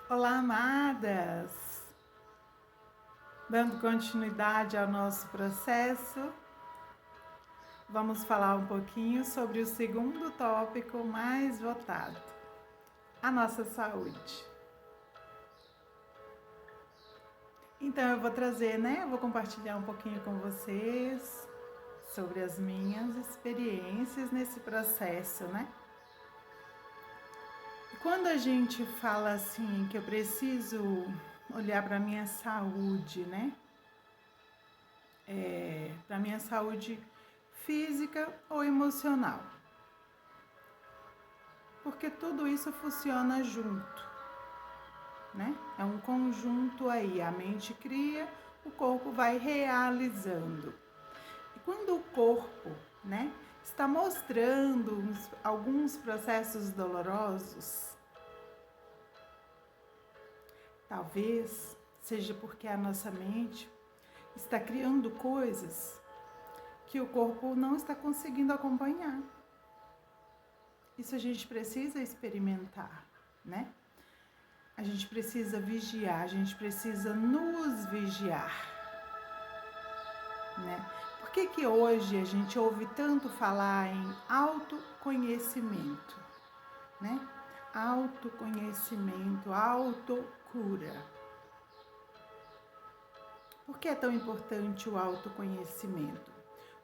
Olá, amadas! Dando continuidade ao nosso processo, vamos falar um pouquinho sobre o segundo tópico mais votado, a nossa saúde. Então eu vou trazer, vou compartilhar um pouquinho com vocês sobre as minhas experiências nesse processo, E quando a gente fala assim que eu preciso olhar para a minha saúde, para a minha saúde física ou emocional. Porque tudo isso funciona junto, É um conjunto aí, a mente cria, o corpo vai realizando. E quando o corpo, está mostrando alguns processos dolorosos, talvez seja porque a nossa mente está criando coisas que o corpo não está conseguindo acompanhar. Isso a gente precisa experimentar, A gente precisa vigiar, a gente precisa nos vigiar, Por que hoje a gente ouve tanto falar em autoconhecimento, Autoconhecimento, autocura. Por que é tão importante o autoconhecimento?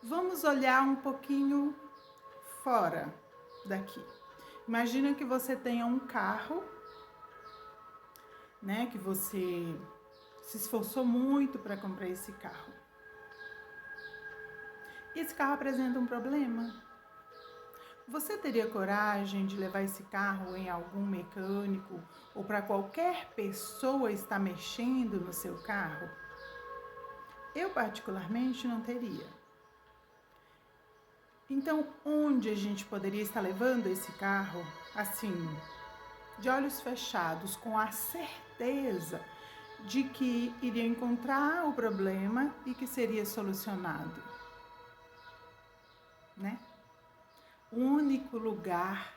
Vamos olhar um pouquinho fora daqui. Imagina que você tenha um carro, que você se esforçou muito para comprar esse carro. E esse carro apresenta um problema. Você teria coragem de levar esse carro em algum mecânico ou para qualquer pessoa estar mexendo no seu carro? Eu, particularmente, não teria. Então, onde a gente poderia estar levando esse carro, assim, de olhos fechados, com a certeza de que iria encontrar o problema e que seria solucionado, O único lugar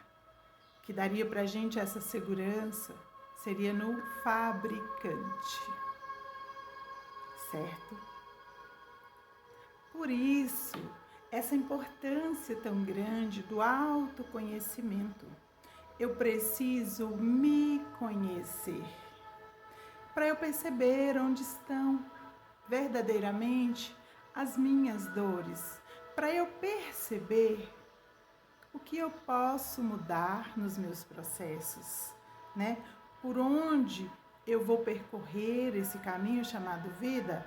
que daria pra gente essa segurança seria no fabricante, certo? Por isso, essa importância tão grande do autoconhecimento. Eu preciso me conhecer para eu perceber onde estão verdadeiramente as minhas dores, para eu perceber o que eu posso mudar nos meus processos, Por onde eu vou percorrer esse caminho chamado vida,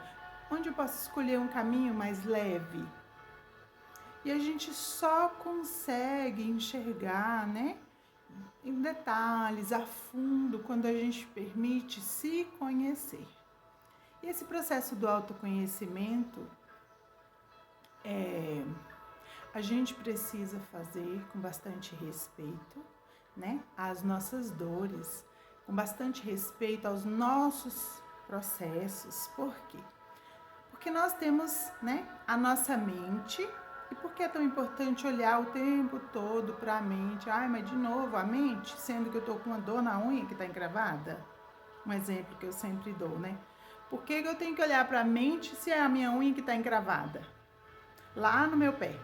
onde eu posso escolher um caminho mais leve. E a gente só consegue enxergar, em detalhes, a fundo, quando a gente permite se conhecer. E esse processo do autoconhecimento, a gente precisa fazer com bastante respeito, às nossas dores, com bastante respeito aos nossos processos. Por quê? Porque nós temos, a nossa mente. E por que é tão importante olhar o tempo todo para a mente? Ai, mas de novo a mente, sendo que eu estou com uma dor na unha que está encravada? Um exemplo que eu sempre dou, Por que eu tenho que olhar para a mente se é a minha unha que está encravada? Lá no meu pé.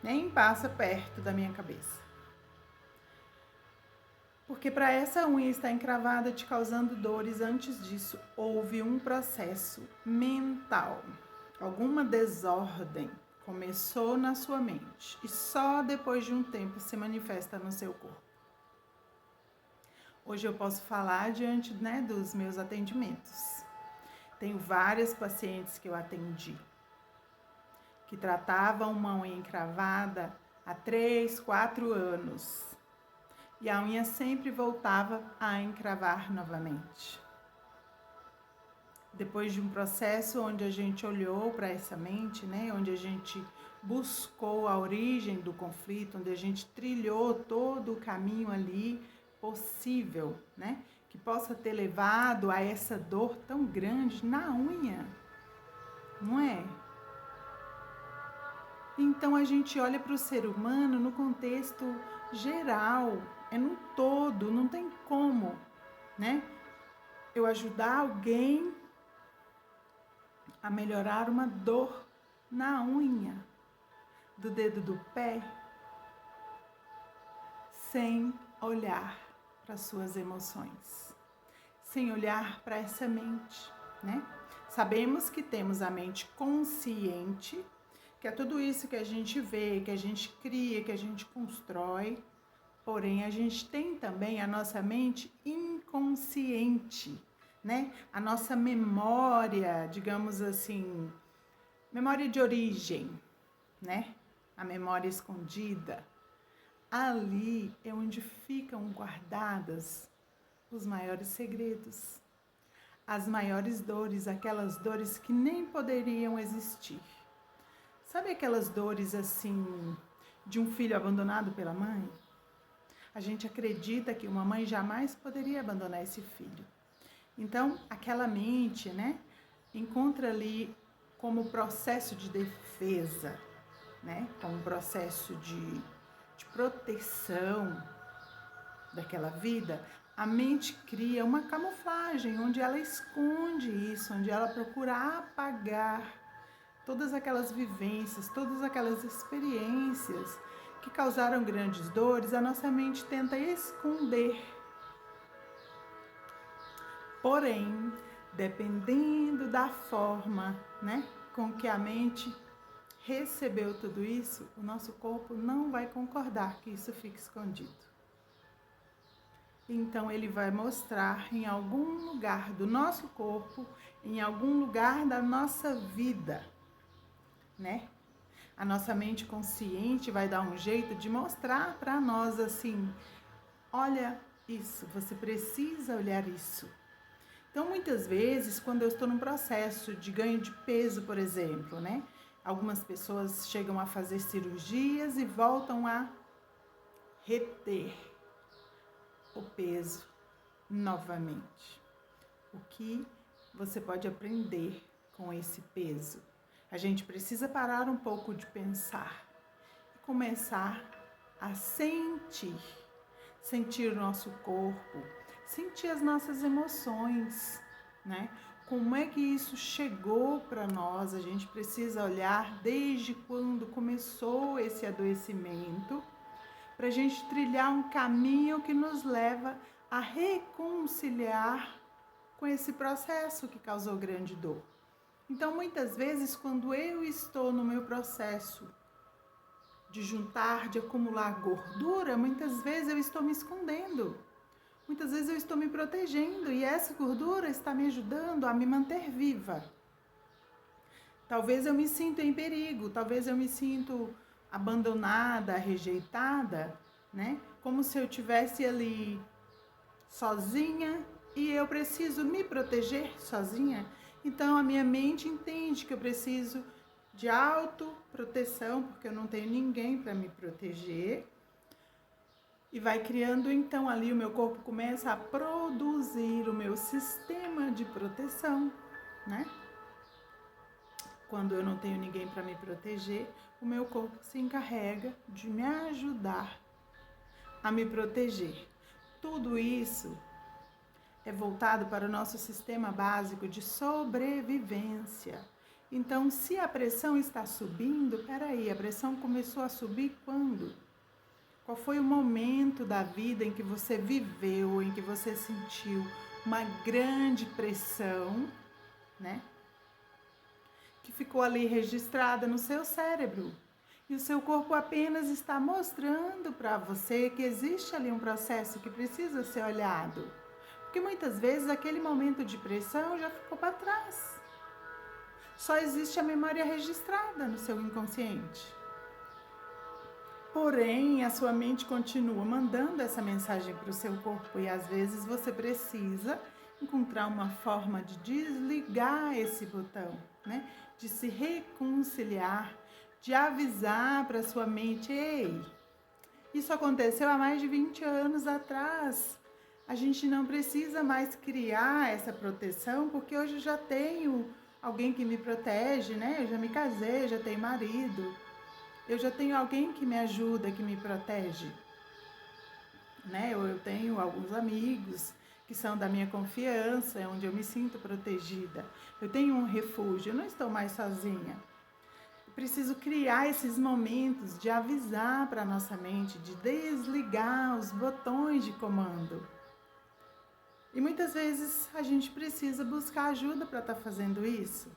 Nem passa perto da minha cabeça. Porque para essa unha estar encravada te causando dores, antes disso houve um processo mental, alguma desordem começou na sua mente e só depois de um tempo se manifesta no seu corpo. Hoje eu posso falar diante, dos meus atendimentos. Tenho várias pacientes que eu atendi que tratavam uma unha encravada há 3, 4 anos e a unha sempre voltava a encravar novamente. Depois de um processo onde a gente olhou para essa mente, onde a gente buscou a origem do conflito, onde a gente trilhou todo o caminho ali possível, que possa ter levado a essa dor tão grande na unha, não é? Então a gente olha para o ser humano no contexto geral, é no todo, não tem como, ajudar alguém a melhorar uma dor na unha do dedo do pé, sem olhar para suas emoções, sem olhar para essa mente, né? Sabemos que temos a mente consciente, que é tudo isso que a gente vê, que a gente cria, que a gente constrói. Porém, a gente tem também a nossa mente inconsciente, né? A nossa memória, digamos assim, memória de origem, né? A memória escondida. Ali é onde ficam guardadas os maiores segredos, as maiores dores, aquelas dores que nem poderiam existir. Sabe aquelas dores assim de um filho abandonado pela mãe? A gente acredita que uma mãe jamais poderia abandonar esse filho. Então, aquela mente, né, encontra ali como processo de defesa, né, como processo de proteção daquela vida, a mente cria uma camuflagem onde ela esconde isso, onde ela procura apagar todas aquelas vivências, todas aquelas experiências que causaram grandes dores, a nossa mente tenta esconder. Porém, dependendo da forma, né, com que a mente recebeu tudo isso, o nosso corpo não vai concordar que isso fique escondido. Então, ele vai mostrar em algum lugar do nosso corpo, em algum lugar da nossa vida, né? A nossa mente consciente vai dar um jeito de mostrar para nós assim, olha isso, você precisa olhar isso. Então, muitas vezes, quando eu estou num processo de ganho de peso, por exemplo, né? Algumas pessoas chegam a fazer cirurgias e voltam a reter o peso novamente. O que você pode aprender com esse peso? A gente precisa parar um pouco de pensar e começar a sentir o nosso corpo, sentir as nossas emoções, né? Como é que isso chegou para nós? A gente precisa olhar desde quando começou esse adoecimento, para a gente trilhar um caminho que nos leva a reconciliar com esse processo que causou grande dor. Então, muitas vezes, quando eu estou no meu processo de juntar, de acumular gordura, muitas vezes eu estou me escondendo. Muitas vezes eu estou me protegendo e essa gordura está me ajudando a me manter viva. Talvez eu me sinta em perigo, talvez eu me sinto abandonada, rejeitada, né? Como se eu estivesse ali sozinha e eu preciso me proteger sozinha. Então a minha mente entende que eu preciso de autoproteção, porque eu não tenho ninguém para me proteger. E vai criando, então, ali o meu corpo começa a produzir o meu sistema de proteção, né? Quando eu não tenho ninguém para me proteger, o meu corpo se encarrega de me ajudar a me proteger. Tudo isso é voltado para o nosso sistema básico de sobrevivência. Então, se a pressão está subindo, peraí, a pressão começou a subir quando? Qual foi o momento da vida em que você viveu, em que você sentiu uma grande pressão, né? Que ficou ali registrada no seu cérebro. E o seu corpo apenas está mostrando para você que existe ali um processo que precisa ser olhado. Porque muitas vezes aquele momento de pressão já ficou para trás. Só existe a memória registrada no seu inconsciente. Porém, a sua mente continua mandando essa mensagem para o seu corpo e às vezes você precisa encontrar uma forma de desligar esse botão, né? De se reconciliar, de avisar para a sua mente, ei, isso aconteceu há mais de 20 anos atrás. A gente não precisa mais criar essa proteção, porque hoje eu já tenho alguém que me protege, né? Eu já me casei, já tenho marido. Eu já tenho alguém que me ajuda, que me protege, né? Eu tenho alguns amigos que são da minha confiança, é onde eu me sinto protegida. Eu tenho um refúgio, eu não estou mais sozinha. Eu preciso criar esses momentos de avisar para a nossa mente, de desligar os botões de comando. E muitas vezes a gente precisa buscar ajuda para estar fazendo isso.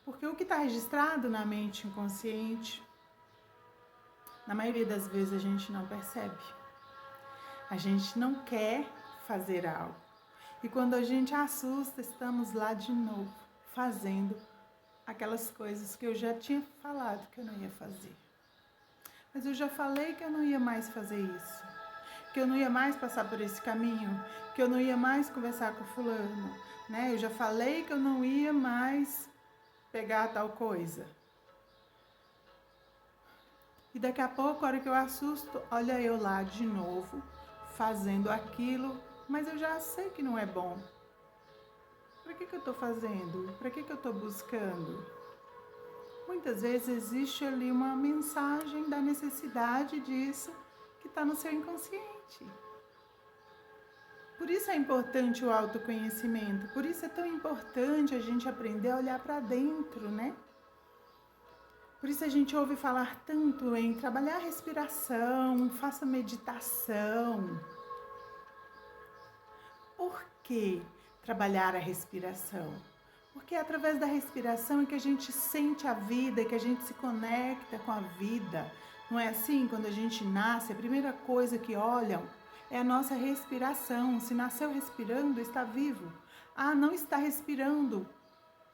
Porque o que está registrado na mente inconsciente, na maioria das vezes a gente não percebe. A gente não quer fazer algo. E quando a gente assusta, estamos lá de novo, fazendo aquelas coisas que eu já tinha falado que eu não ia fazer. Mas eu já falei que eu não ia mais fazer isso. Que eu não ia mais passar por esse caminho. Que eu não ia mais conversar com fulano. Né? Eu já falei que eu não ia mais pegar tal coisa. E daqui a pouco, a hora que eu assusto, olha eu lá de novo, fazendo aquilo, mas eu já sei que não é bom. Para que eu estou fazendo? Para que eu estou buscando? Muitas vezes existe ali uma mensagem da necessidade disso que está no seu inconsciente. Por isso é importante o autoconhecimento, por isso é tão importante a gente aprender a olhar para dentro, né? Por isso a gente ouve falar tanto em trabalhar a respiração, faça meditação. Por que trabalhar a respiração? Porque é através da respiração é que a gente sente a vida, que a gente se conecta com a vida. Não é assim? Quando a gente nasce, a primeira coisa que olham é a nossa respiração. Se nasceu respirando, está vivo. Ah, não está respirando,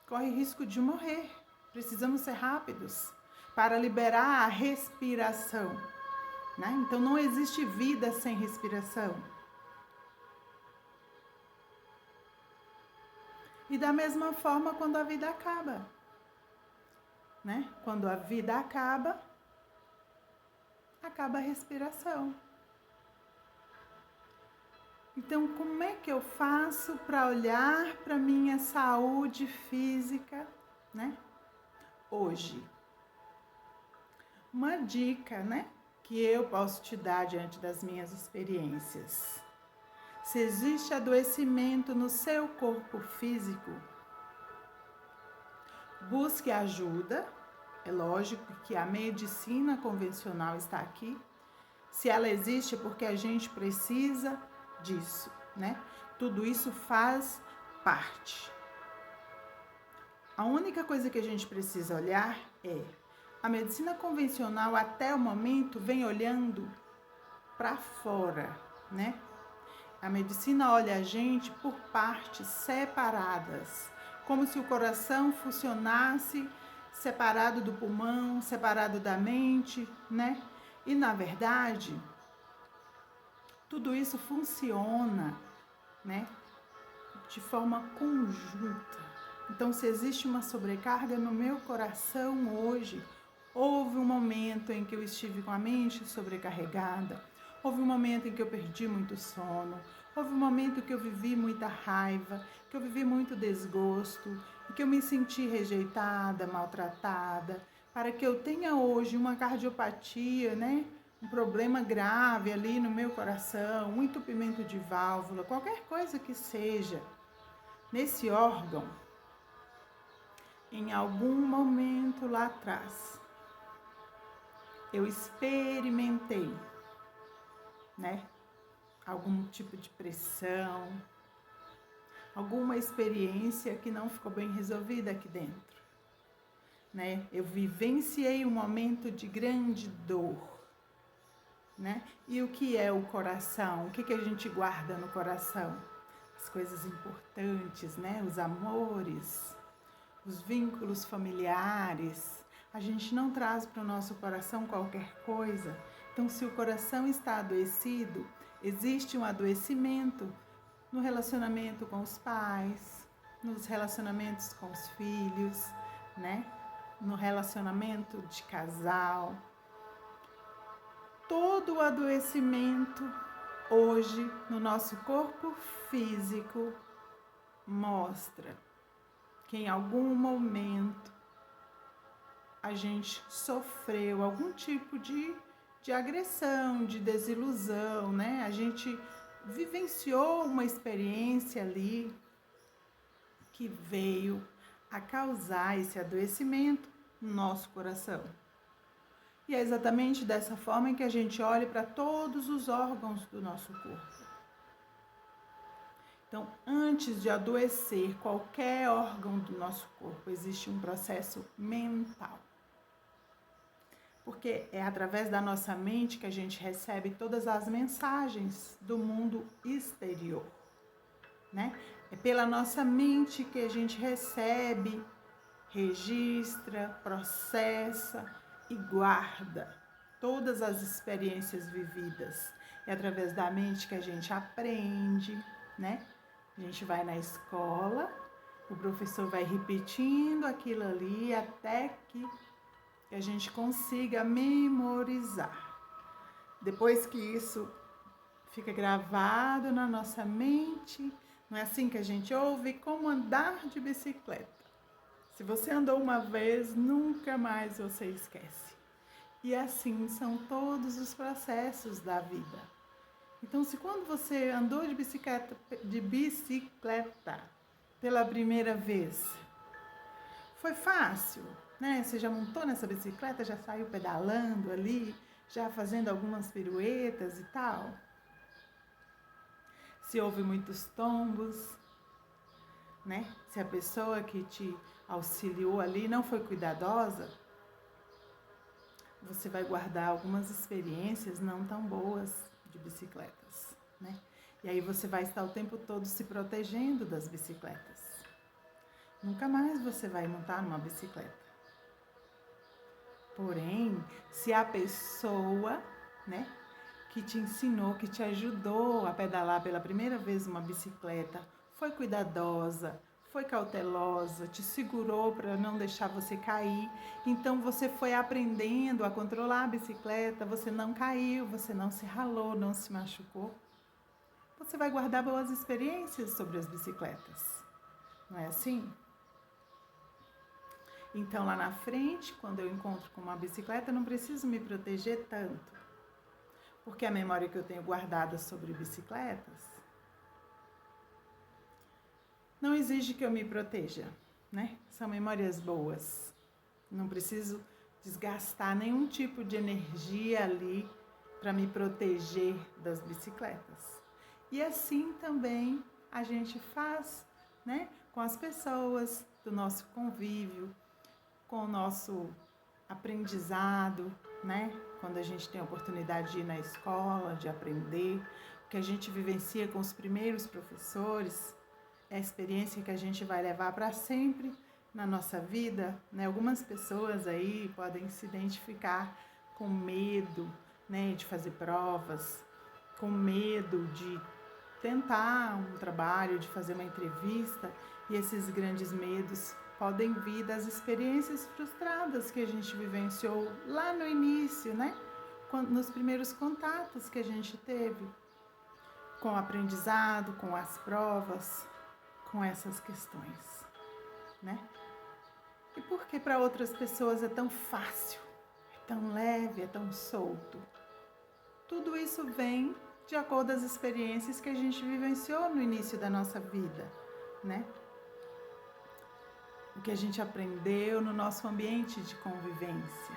corre risco de morrer. Precisamos ser rápidos para liberar a respiração, né? Então não existe vida sem respiração. E da mesma forma quando a vida acaba, né? Quando a vida acaba, acaba a respiração. Então, como é que eu faço para olhar para minha saúde física, né? Hoje. Uma dica, né? Que eu posso te dar diante das minhas experiências. Se existe adoecimento no seu corpo físico, busque ajuda. É lógico que a medicina convencional está aqui. Se ela existe é porque a gente precisa disso, né? Tudo isso faz parte. A única coisa que a gente precisa olhar é a medicina convencional até o momento vem olhando para fora, né? A medicina olha a gente por partes separadas, como se o coração funcionasse separado do pulmão, separado da mente, né? E na verdade, tudo isso funciona, né? De forma conjunta. Então, se existe uma sobrecarga no meu coração hoje, houve um momento em que eu estive com a mente sobrecarregada, houve um momento em que eu perdi muito sono, houve um momento em que eu vivi muita raiva, que eu vivi muito desgosto, e que eu me senti rejeitada, maltratada, para que eu tenha hoje uma cardiopatia, né? Um problema grave ali no meu coração, um entupimento de válvula, qualquer coisa que seja, nesse órgão, em algum momento lá atrás, eu experimentei, né? Algum tipo de pressão, alguma experiência que não ficou bem resolvida aqui dentro, né? Eu vivenciei um momento de grande dor, né? E o que é o coração? O que a gente guarda no coração? As coisas importantes, né? Os amores, os vínculos familiares. A gente não traz para o nosso coração qualquer coisa. Então, se o coração está adoecido, existe um adoecimento no relacionamento com os pais, nos relacionamentos com os filhos, né? No relacionamento de casal. Todo o adoecimento hoje no nosso corpo físico mostra que em algum momento a gente sofreu algum tipo de agressão, de desilusão, né? A gente vivenciou uma experiência ali que veio a causar esse adoecimento no nosso coração. E é exatamente dessa forma que a gente olha para todos os órgãos do nosso corpo. Então, antes de adoecer qualquer órgão do nosso corpo, existe um processo mental. Porque é através da nossa mente que a gente recebe todas as mensagens do mundo exterior, né? É pela nossa mente que a gente recebe, registra, processa e guarda todas as experiências vividas. É através da mente que a gente aprende, né? A gente vai na escola, o professor vai repetindo aquilo ali até que a gente consiga memorizar. Depois que isso fica gravado na nossa mente, não é assim que a gente ouve? Como andar de bicicleta. Se você andou uma vez, nunca mais você esquece. E assim são todos os processos da vida. Então, se quando você andou de bicicleta pela primeira vez, foi fácil, né? Você já montou nessa bicicleta, já saiu pedalando ali, já fazendo algumas piruetas e tal. Se houve muitos tombos, né? Se a pessoa que te auxiliou ali não foi cuidadosa, você vai guardar algumas experiências não tão boas de bicicletas, né? E aí você vai estar o tempo todo se protegendo das bicicletas. Nunca mais você vai montar numa bicicleta. Porém, se a pessoa, né, que te ensinou, que te ajudou a pedalar pela primeira vez uma bicicleta, foi cuidadosa, foi cautelosa, te segurou para não deixar você cair. Então você foi aprendendo a controlar a bicicleta, você não caiu, você não se ralou, não se machucou. Você vai guardar boas experiências sobre as bicicletas. Não é assim? Então lá na frente, quando eu encontro com uma bicicleta, eu não preciso me proteger tanto. Porque a memória que eu tenho guardada sobre bicicletas não exige que eu me proteja, né? São memórias boas. Não preciso desgastar nenhum tipo de energia ali para me proteger das bicicletas. E assim também a gente faz, né? Com as pessoas do nosso convívio, com o nosso aprendizado, né? Quando a gente tem a oportunidade de ir na escola, de aprender, o que a gente vivencia com os primeiros professores, é a experiência que a gente vai levar para sempre na nossa vida, né? Algumas pessoas aí podem se identificar com medo, né, de fazer provas, com medo de tentar um trabalho, de fazer uma entrevista, e esses grandes medos podem vir das experiências frustradas que a gente vivenciou lá no início, né? Nos primeiros contatos que a gente teve com o aprendizado, com as provas, com essas questões, né? E por que para outras pessoas é tão fácil, é tão leve, é tão solto? Tudo isso vem de acordo com as experiências que a gente vivenciou no início da nossa vida, né? O que a gente aprendeu no nosso ambiente de convivência.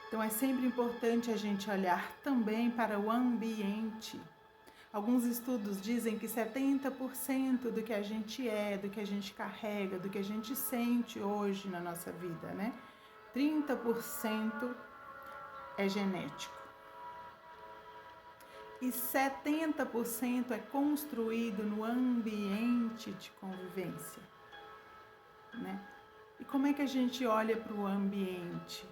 Então é sempre importante a gente olhar também para o ambiente. Alguns estudos dizem que 70% do que a gente é, do que a gente carrega, do que a gente sente hoje na nossa vida, né? 30% é genético. E 70% é construído no ambiente de convivência, né? E como é que a gente olha para o ambiente?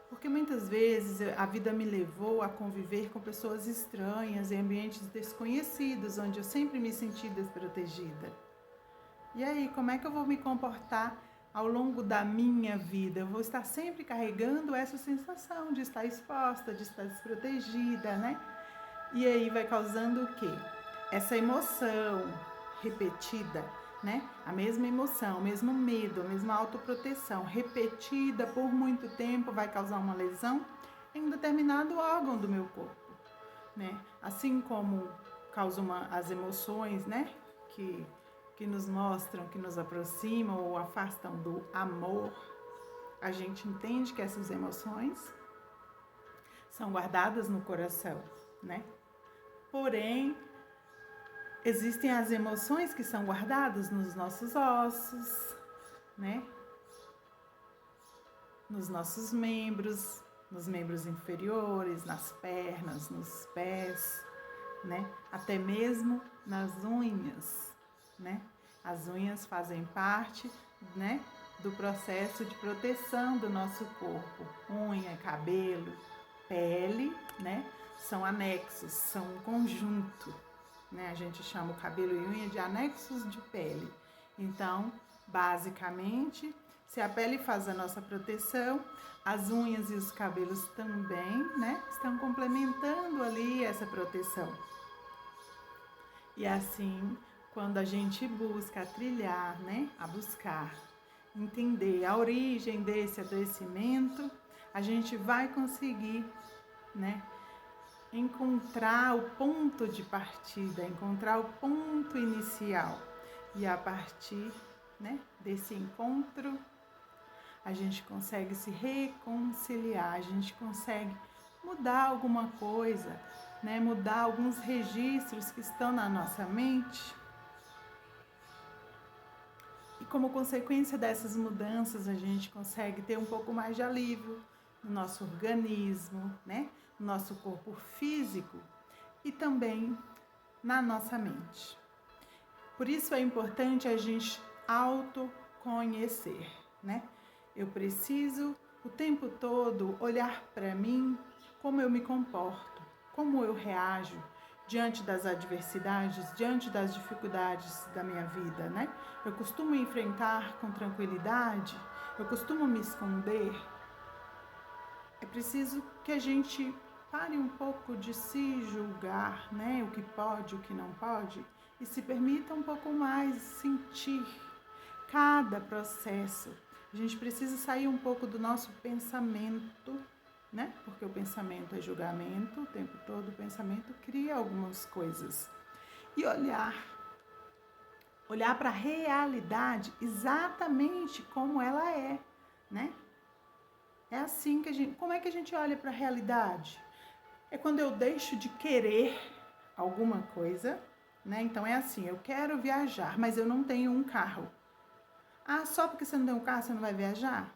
Porque muitas vezes a vida me levou a conviver com pessoas estranhas em ambientes desconhecidos, onde eu sempre me senti desprotegida. E aí, como é que eu vou me comportar ao longo da minha vida? Eu vou estar sempre carregando essa sensação de estar exposta, de estar desprotegida, né? E aí vai causando o quê? Essa emoção repetida, né? A mesma emoção, o mesmo medo, a mesma autoproteção repetida por muito tempo vai causar uma lesão em um determinado órgão do meu corpo, né? Assim como causam as emoções, né? Que nos mostram, que nos aproximam ou afastam do amor, a gente entende que essas emoções são guardadas no coração, né? Porém, existem as emoções que são guardadas nos nossos ossos, né? Nos nossos membros, nos membros inferiores, nas pernas, nos pés, né? Até mesmo nas unhas, né? As unhas fazem parte, né, do processo de proteção do nosso corpo. Unha, cabelo, pele, né? São anexos, são um conjunto, né? A gente chama o cabelo e unha de anexos de pele. Então, basicamente, se a pele faz a nossa proteção, as unhas e os cabelos também, né, estão complementando ali essa proteção. E assim, quando a gente busca trilhar, né, a buscar entender a origem desse adoecimento, a gente vai conseguir, né, encontrar o ponto de partida, encontrar o ponto inicial. E a partir, né, desse encontro, a gente consegue se reconciliar, a gente consegue mudar alguma coisa, né, mudar alguns registros que estão na nossa mente. E como consequência dessas mudanças, a gente consegue ter um pouco mais de alívio no nosso organismo, né, no nosso corpo físico e também na nossa mente. Por isso é importante a gente autoconhecer, né? Eu preciso o tempo todo olhar para mim, como eu me comporto, como eu reajo diante das adversidades, diante das dificuldades da minha vida, né? Eu costumo enfrentar com tranquilidade, eu costumo me esconder. É preciso que a gente pare um pouco de se julgar, né? O que pode, o que não pode, e se permita um pouco mais sentir cada processo. A gente precisa sair um pouco do nosso pensamento, né? Porque o pensamento é julgamento, o tempo todo o pensamento cria algumas coisas. E olhar para a realidade exatamente como ela é, né? É assim que a gente... Como é que a gente olha para a realidade? É quando eu deixo de querer alguma coisa, né? Então é assim, eu quero viajar, mas eu não tenho um carro. Ah, só porque você não tem um carro, você não vai viajar?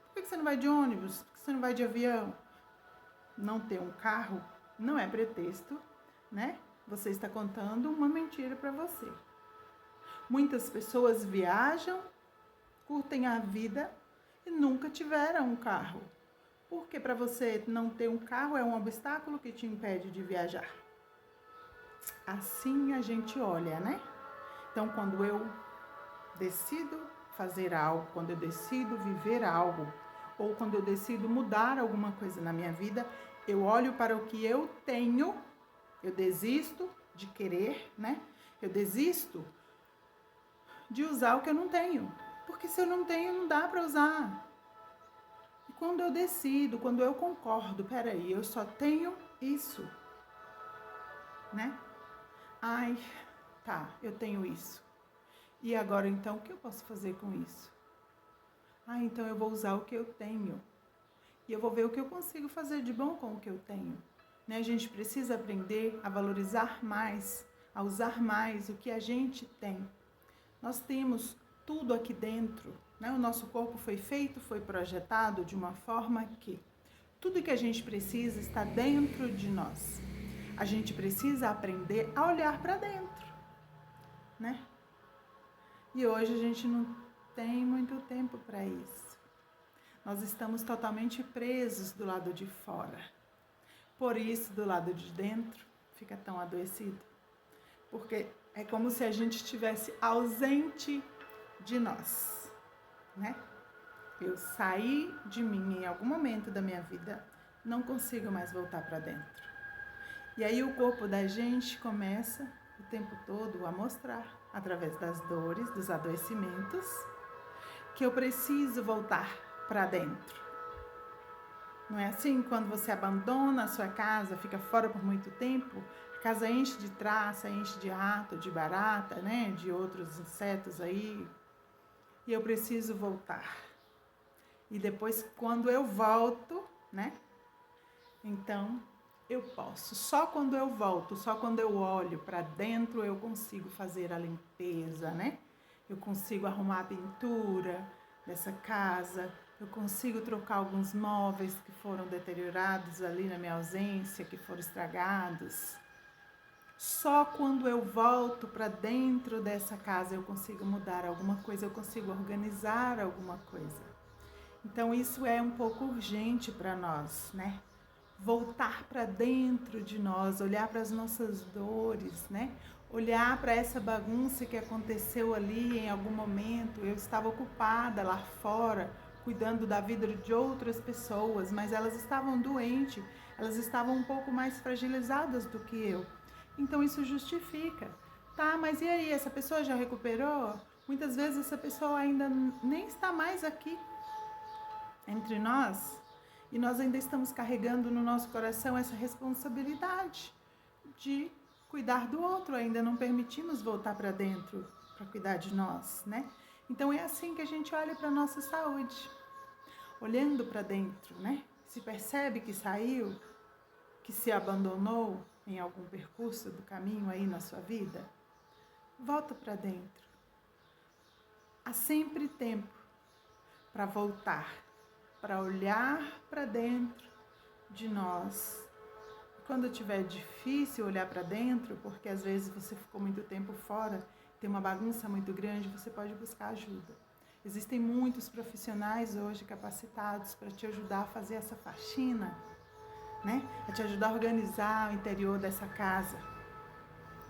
Por que você não vai de ônibus? Por que você não vai de avião? Não ter um carro não é pretexto, né? Você está contando uma mentira para você. Muitas pessoas viajam, curtem a vida e nunca tiveram um carro. Porque para você não ter um carro é um obstáculo que te impede de viajar. Assim a gente olha, né? Então, quando eu decido fazer algo, quando eu decido viver algo, ou quando eu decido mudar alguma coisa na minha vida, eu olho para o que eu tenho, eu desisto de querer, né? Eu desisto de usar o que eu não tenho, porque se eu não tenho, não dá para usar. E quando eu decido, quando eu concordo, peraí, eu só tenho isso, né? Ai, tá, eu tenho isso. E agora, então, o que eu posso fazer com isso? Ah, então eu vou usar o que eu tenho. E eu vou ver o que eu consigo fazer de bom com o que eu tenho. Né? A gente precisa aprender a valorizar mais, a usar mais o que a gente tem. Nós temos tudo aqui dentro, né? O nosso corpo foi feito, foi projetado de uma forma que tudo que a gente precisa está dentro de nós. A gente precisa aprender a olhar para dentro, né? E hoje a gente não tem muito tempo para isso. Nós estamos totalmente presos do lado de fora. Por isso, do lado de dentro, fica tão adoecido. Porque é como se a gente estivesse ausente de nós, né? Eu saí de mim em algum momento da minha vida, não consigo mais voltar para dentro. E aí o corpo da gente começa o tempo todo a mostrar, através das dores, dos adoecimentos, que eu preciso voltar para dentro. Não é assim? Quando você abandona a sua casa, fica fora por muito tempo, a casa enche de traça, enche de rato, de barata, né? De outros insetos aí. E eu preciso voltar. E depois, quando eu volto, né? Então, eu posso. Só quando eu volto, só quando eu olho para dentro, eu consigo fazer a limpeza, né? Eu consigo arrumar a pintura dessa casa, eu consigo trocar alguns móveis que foram deteriorados ali na minha ausência, que foram estragados. Só quando eu volto para dentro dessa casa eu consigo mudar alguma coisa, eu consigo organizar alguma coisa. Então isso é um pouco urgente para nós, né? Voltar para dentro de nós, olhar para as nossas dores, né? Olhar para essa bagunça que aconteceu ali em algum momento. Eu estava ocupada lá fora, cuidando da vida de outras pessoas, mas elas estavam doentes, elas estavam um pouco mais fragilizadas do que eu. Então isso justifica. Tá, mas e aí, essa pessoa já recuperou? Muitas vezes essa pessoa ainda nem está mais aqui entre nós. E nós ainda estamos carregando no nosso coração essa responsabilidade de cuidar do outro, ainda não permitimos voltar para dentro para cuidar de nós, né? Então é assim que a gente olha para a nossa saúde, olhando para dentro, né? Se percebe que saiu, que se abandonou em algum percurso do caminho aí na sua vida, volta para dentro. Há sempre tempo para voltar, para olhar para dentro de nós. Quando tiver difícil olhar para dentro, porque às vezes você ficou muito tempo fora, tem uma bagunça muito grande, você pode buscar ajuda. Existem muitos profissionais hoje capacitados para te ajudar a fazer essa faxina, né? A te ajudar a organizar o interior dessa casa,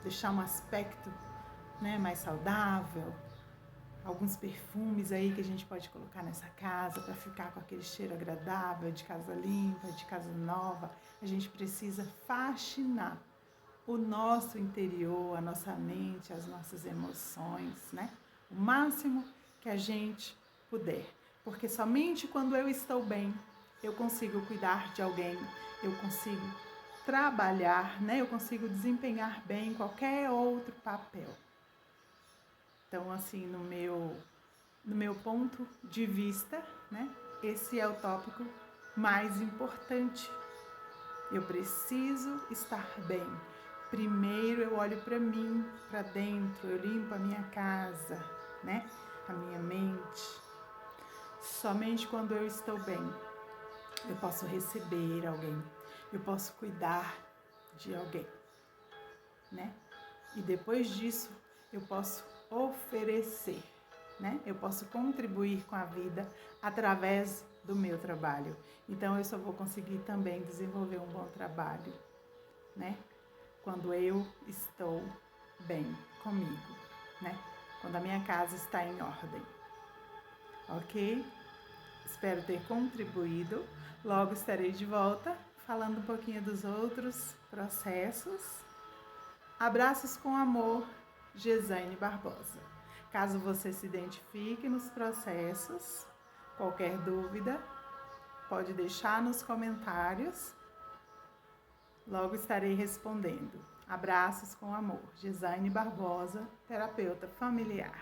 deixar um aspecto, né, mais saudável. Alguns perfumes aí que a gente pode colocar nessa casa para ficar com aquele cheiro agradável, de casa limpa, de casa nova. A gente precisa faxinar o nosso interior, a nossa mente, as nossas emoções, né? O máximo que a gente puder. Porque somente quando eu estou bem, eu consigo cuidar de alguém, eu consigo trabalhar, né? Eu consigo desempenhar bem qualquer outro papel. Então, assim, no meu ponto de vista, né, esse é o tópico mais importante. Eu preciso estar bem. Primeiro eu olho para mim, para dentro, eu limpo a minha casa, né, a minha mente. Somente quando eu estou bem, eu posso receber alguém, eu posso cuidar de alguém, né? E depois disso, eu posso oferecer, né? Eu posso contribuir com a vida através do meu trabalho. Então, eu só vou conseguir também desenvolver um bom trabalho, né? Quando eu estou bem comigo, né? Quando a minha casa está em ordem. Ok? Espero ter contribuído. Logo estarei de volta falando um pouquinho dos outros processos. Abraços com amor, Gesaine Barbosa. Caso você se identifique nos processos, qualquer dúvida, pode deixar nos comentários. Logo estarei respondendo. Abraços com amor, Gesaine Barbosa, terapeuta familiar.